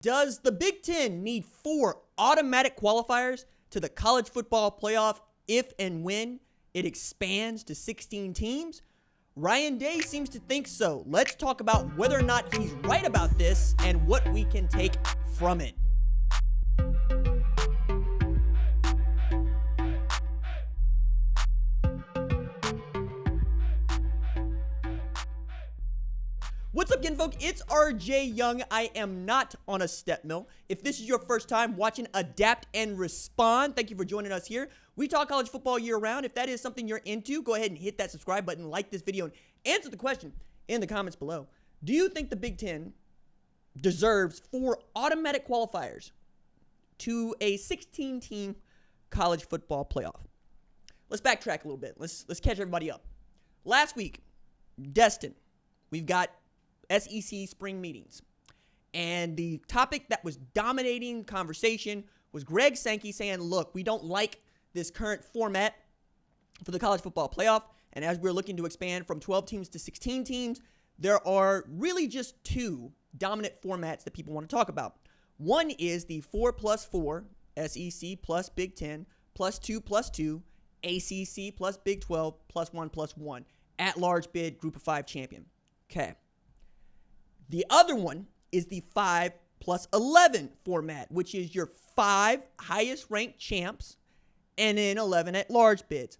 Does the Big Ten need 4 automatic qualifiers to the college football playoff if and when it expands to 16 teams? Ryan Day seems to think so. Let's talk about whether or not he's right about this and what we can take from it. What's up, kinfolk? It's RJ Young. I am not on a step mill. If this is your first time watching Adapt and Respond, thank you for joining us here. We talk college football year round. If that is something you're into, go ahead and hit that subscribe button, like this video, and answer the question in the comments below. Do you think the Big Ten deserves 4 automatic qualifiers to a 16-team college football playoff? Let's backtrack a little bit. Let's catch everybody up. Last week, Destin, we've got SEC spring meetings. And the topic that was dominating conversation was Greg Sankey saying, look, we don't like this current format for the college football playoff. And as we're looking to expand from 12 teams to 16 teams, there are really just 2 dominant formats that people want to talk about. One is the 4+4, SEC plus Big Ten, +2+2, ACC plus Big 12, +1+1, at-large bid, group of 5 champion. Okay. The other one is the 5+11 format, which is your 5 highest ranked champs and then 11 at-large bids.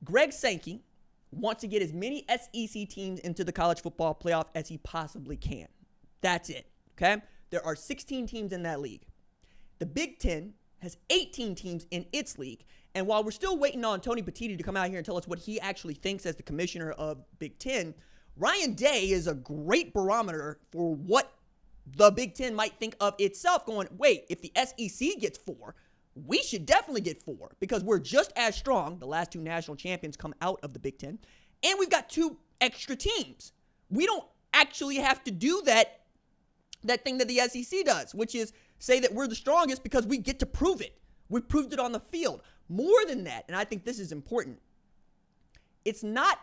Greg Sankey wants to get as many SEC teams into the college football playoff as he possibly can. That's it, okay? There are 16 teams in that league. The Big Ten has 18 teams in its league. And while we're still waiting on Tony Petitti to come out here and tell us what he actually thinks as the commissioner of Big Ten, Ryan Day is a great barometer for what the Big Ten might think of itself, going, wait, if the SEC gets 4, we should definitely get 4 because we're just as strong. The last 2 national champions come out of the Big Ten, and we've got 2 extra teams. We don't actually have to do that thing that the SEC does, which is say that we're the strongest because we get to prove it. We proved it on the field. More than that, and I think this is important, it's not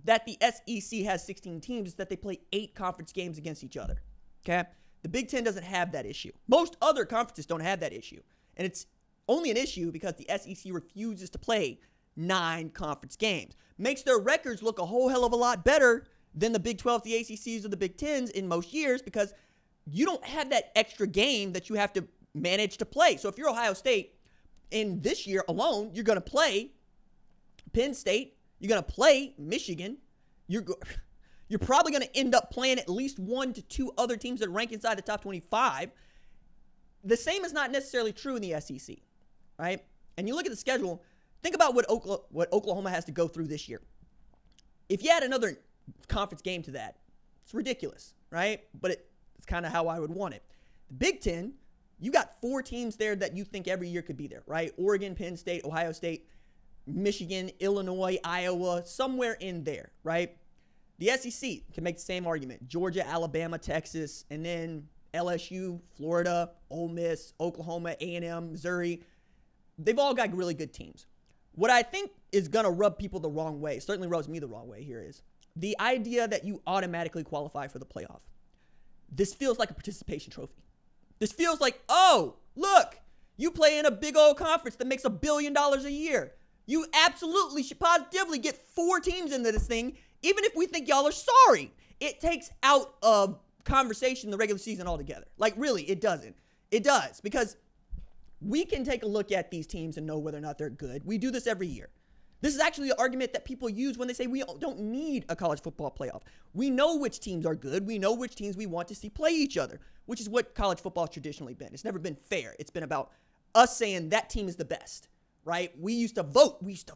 that the SEC has 16 teams, is that they play 8 conference games against each other, okay? The Big Ten doesn't have that issue. Most other conferences don't have that issue, and it's only an issue because the SEC refuses to play 9 conference games. Makes their records look a whole hell of a lot better than the Big 12s, the ACCs, or the Big 10s in most years because you don't have that extra game that you have to manage to play. So if you're Ohio State, in this year alone, you're going to play Penn State, you're going to play Michigan. You're probably going to end up playing at least 1 to 2 other teams that rank inside the top 25. The same is not necessarily true in the SEC, right? And you look at the schedule, think about what Oklahoma has to go through this year. If you add another conference game to that, it's ridiculous, right? But it's kind of how I would want it. The Big Ten, you got 4 teams there that you think every year could be there, right? Oregon, Penn State, Ohio State, Michigan, Illinois, Iowa, somewhere in there, right? The SEC can make the same argument. Georgia, Alabama, Texas, and then LSU, Florida, Ole Miss, Oklahoma, A&M, Missouri. They've all got really good teams. What I think is going to rub people the wrong way, certainly rubs me the wrong way here, is the idea that you automatically qualify for the playoff. This feels like a participation trophy. This feels like, oh, look, you play in a big old conference that makes $1 billion a year. You absolutely should positively get 4 teams into this thing, even if we think y'all are sorry. It takes out of conversation the regular season altogether. Like, really, it doesn't. It does, because we can take a look at these teams and know whether or not they're good. We do this every year. This is actually the argument that people use when they say we don't need a college football playoff. We know which teams are good. We know which teams we want to see play each other, which is what college football has traditionally been. It's never been fair. It's been about us saying that team is the best. Right? We used to vote. We used to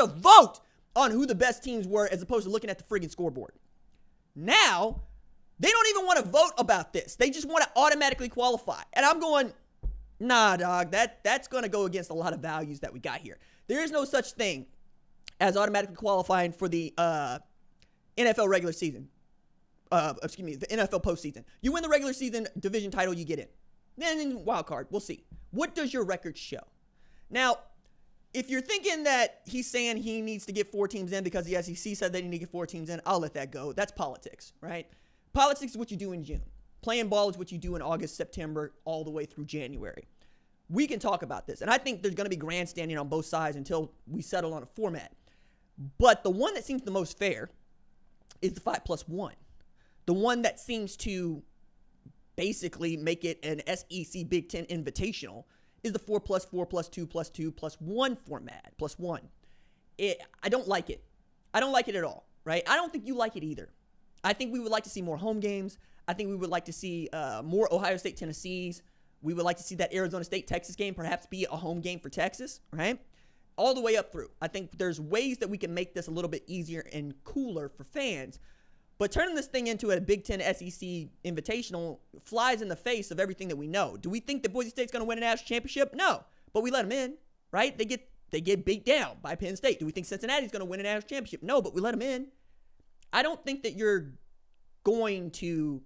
vote on who the best teams were as opposed to looking at the friggin' scoreboard. Now, they don't even want to vote about this. They just want to automatically qualify. And I'm going, nah, dog, that's going to go against a lot of values that we got here. There is no such thing as automatically qualifying for the NFL regular season. The NFL postseason. You win the regular season division title, you get in. Then in wild card, we'll see. What does your record show? Now, if you're thinking that he's saying he needs to get 4 teams in because the SEC said they need to get 4 teams in, I'll let that go. That's politics, right? Politics is what you do in June. Playing ball is what you do in August, September, all the way through January. We can talk about this. And I think there's going to be grandstanding on both sides until we settle on a format. But the one that seems the most fair is the 5+1. The one that seems to basically make it an SEC Big Ten invitational is the 4+4+2+2+1 format, +1. I don't like it. I don't like it at all, right? I don't think you like it either. I think we would like to see more home games. I think we would like to see more Ohio State Tennessees. We would like to see that Arizona State-Texas game perhaps be a home game for Texas, right? All the way up through. I think there's ways that we can make this a little bit easier and cooler for fans. But turning this thing into a Big Ten SEC invitational flies in the face of everything that we know. Do we think that Boise State's going to win a national championship? No. But we let them in, right? They get beat down by Penn State. Do we think Cincinnati's going to win a national championship? No, but we let them in. I don't think that you're going to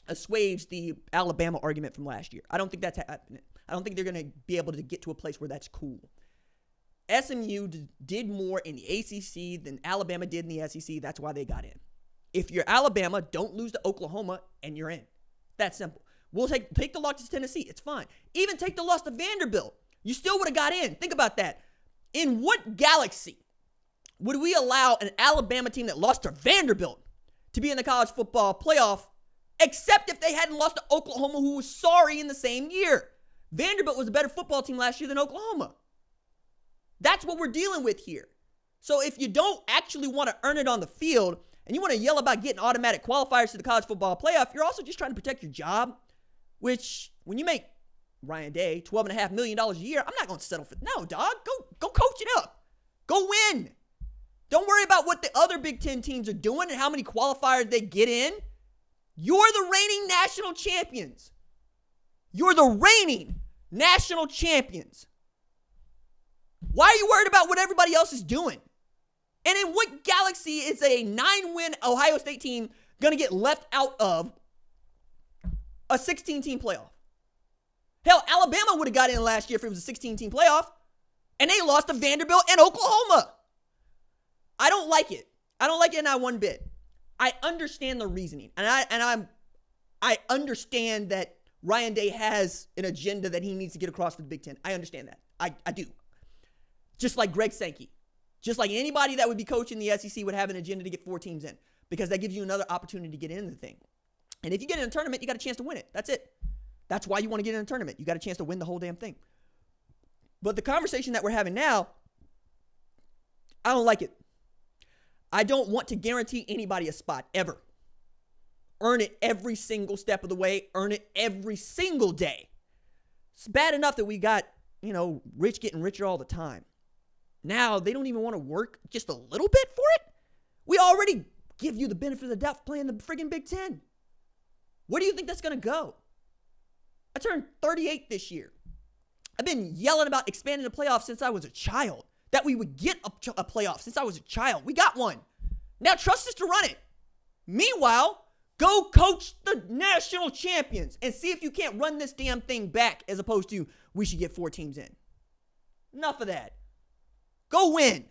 assuage the Alabama argument from last year. I don't think that's happening. I don't think they're going to be able to get to a place where that's cool. SMU did more in the ACC than Alabama did in the SEC. That's why they got in. If you're Alabama, don't lose to Oklahoma, and you're in. That's simple. We'll take the loss to Tennessee. It's fine. Even take the loss to Vanderbilt. You still would have got in. Think about that. In what galaxy would we allow an Alabama team that lost to Vanderbilt to be in the college football playoff, except if they hadn't lost to Oklahoma, who was sorry in the same year? Vanderbilt was a better football team last year than Oklahoma. That's what we're dealing with here. So if you don't actually want to earn it on the field, and you want to yell about getting automatic qualifiers to the college football playoff, you're also just trying to protect your job, which when you make Ryan Day $12.5 million a year, I'm not going to settle for, no, dog, go coach it up. Go win. Don't worry about what the other Big Ten teams are doing and how many qualifiers they get in. You're the reigning national champions. You're the reigning national champions. Why are you worried about what everybody else is doing? And in what galaxy is a 9-win Ohio State team going to get left out of a 16-team playoff? Hell, Alabama would have got in last year if it was a 16-team playoff, and they lost to Vanderbilt and Oklahoma. I don't like it. I don't like it not one bit. I understand the reasoning, and I understand that Ryan Day has an agenda that he needs to get across for the Big Ten. I understand that. I do. Just like Greg Sankey. Just like anybody that would be coaching the SEC would have an agenda to get 4 teams in, because that gives you another opportunity to get into the thing. And if you get in a tournament, you got a chance to win it. That's it. That's why you want to get in a tournament. You got a chance to win the whole damn thing. But the conversation that we're having now, I don't like it. I don't want to guarantee anybody a spot ever. Earn it every single step of the way. Earn it every single day. It's bad enough that we got, rich getting richer all the time. Now, they don't even want to work just a little bit for it? We already give you the benefit of the doubt for playing the friggin' Big Ten. Where do you think that's going to go? I turned 38 this year. I've been yelling about expanding the playoffs since I was a child. That we would get a playoff since I was a child. We got one. Now trust us to run it. Meanwhile, go coach the national champions and see if you can't run this damn thing back, as opposed to we should get 4 teams in. Enough of that. Go win.